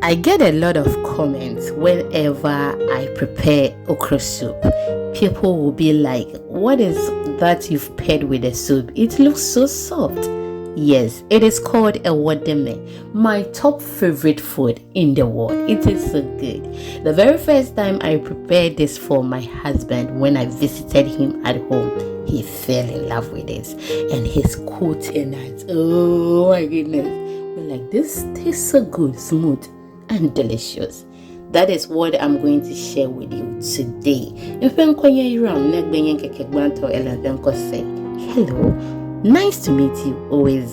I get a lot of comments whenever I prepare okra soup. People will be like, what is that you've paired with the soup? It looks so soft. Yes, it is called a Wordeme, my top favorite food in the world. It is so good. The very first time I prepared this for my husband when I visited him at home, he fell in love with it and his coating it. Oh my goodness. We're like, this tastes so good, smooth and delicious. That is what I'm going to share with you today. Hello, nice to meet you. Always.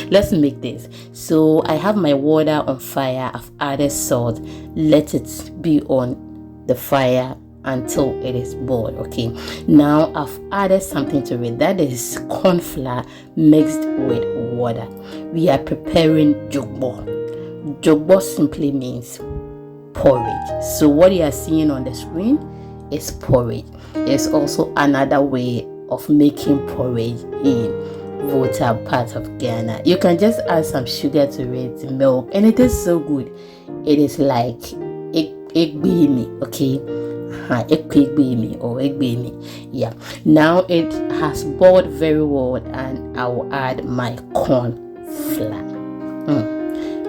Let's make this. So I have my water on fire. I've added salt. Let it be on the fire until it is boiled. Okay, now I've added something to it. That is corn flour mixed with water. We are preparing jogbo. Jogbo simply means porridge. So what you are seeing on the screen is porridge. There's also another way of making porridge in Volta part of Ghana. You can just add some sugar to it, milk, and it is so good. It is like egg beanie, okay? Egg beanie or egg beanie. Yeah. Now it has boiled very well, and I will add my corn flour.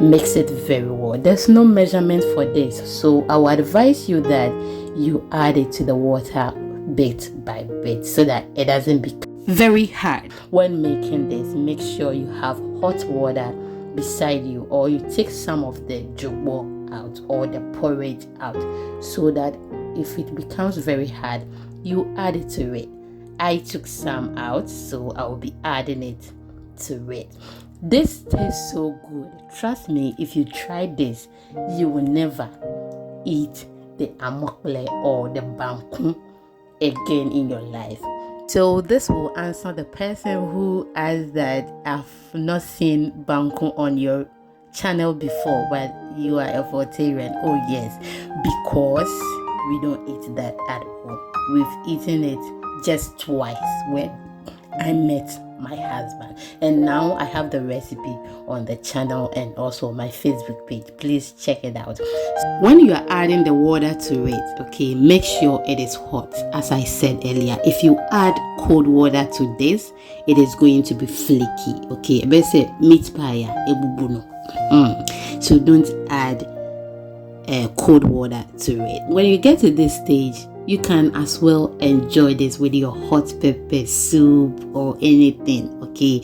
Mix it very well. There's no measurement for this, so I would advise you that you add it to the water bit by bit so that it doesn't become very hard. When making this, make sure you have hot water beside you, or you take some of the jogbo out or the porridge out, so that if it becomes very hard, you add it to it. I took some out, so I will be adding it to it. This tastes so good. Trust me, if you try this, you will never eat the AKPLE or the Banku again in your life. So this will answer the person who asked that I've not seen Banku on your channel before, but you are a vegetarian. Oh yes, because we don't eat that at all. We've eaten it just twice when I met my husband, and now I have the recipe on the channel and also my Facebook page. Please check it out. When you are adding the water to it, okay, make sure it is hot. As I said earlier, if you add cold water to this, it is going to be flaky. Okay, meat pie, so don't add cold water to it. When you get to this stage, you can as well enjoy this with your hot pepper soup or anything. Okay,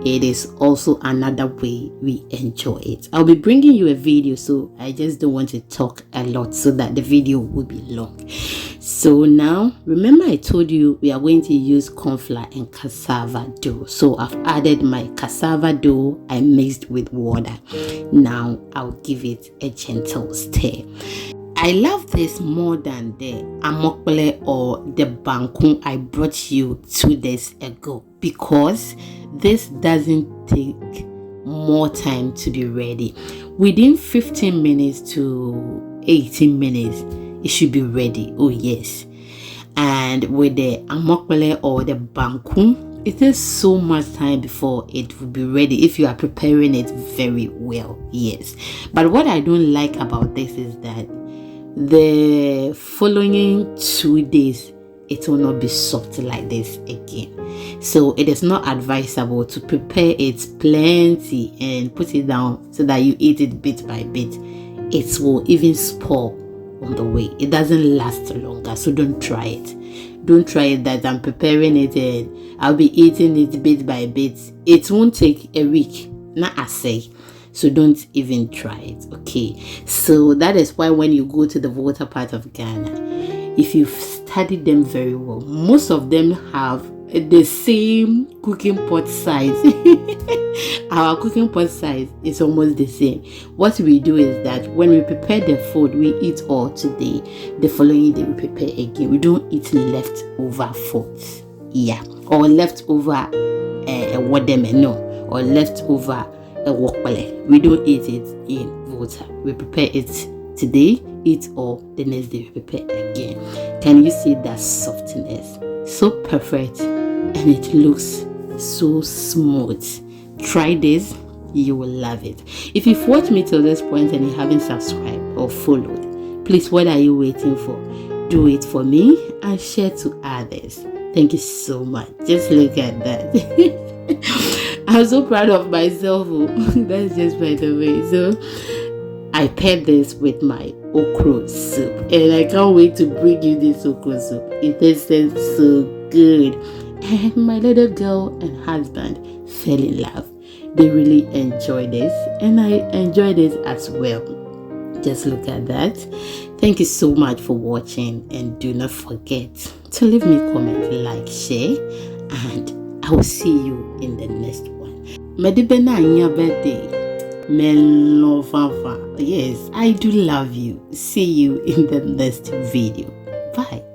it is also another way we enjoy it. I'll be bringing you a video, so I just don't want to talk a lot so that the video will be long. So now, remember I told you we are going to use corn flour and cassava dough. So I've added my cassava dough. I mixed with water. Now I'll give it a gentle stir. I love this more than the AKPLE or the Banku I brought you 2 days ago, because this doesn't take more time to be ready. Within 15 minutes to 18 minutes, it should be ready. Oh yes. And with the AKPLE or the Banku, it takes so much time before it will be ready if you are preparing it very well. Yes. But what I don't like about this is that the following 2 days it will not be soft like this again. So it is not advisable to prepare it plenty and put it down so that you eat it bit by bit. It will even spoil on the way. It doesn't last longer, so don't try it. Don't try it that I'm preparing it and I'll be eating it bit by bit. It won't take a week, not I say. So don't even try it. Okay, so that is why when you go to the water part of Ghana, if you've studied them very well, most of them have the same cooking pot size. Our cooking pot size is almost the same. What we do is that when we prepare the food, we eat all today. The following day we prepare again. We don't eat leftover foods. Yeah, or leftover Wordeme, no, or leftover AKPLE. We don't eat it in water. We prepare it today, eat all, the next day we prepare again. Can you see that softness? So perfect, and it looks so smooth. Try this You will love it. If you've watched me till this point and you haven't subscribed or followed, please, what are you waiting for? Do it for me and share to others. Thank you so much. Just look at that. I'm so proud of myself. That's just by the way. So I paired this with my okro soup, and I can't wait to bring you this okro soup. It tastes so good. And my little girl and husband fell in love. They really enjoy this, and I enjoy this as well. Just look at that. Thank you so much for watching, and do not forget to leave me a comment, like, share, and I will see you in the next one. Medibena anya birthday. Yes, I do love you. See you in the next video. Bye.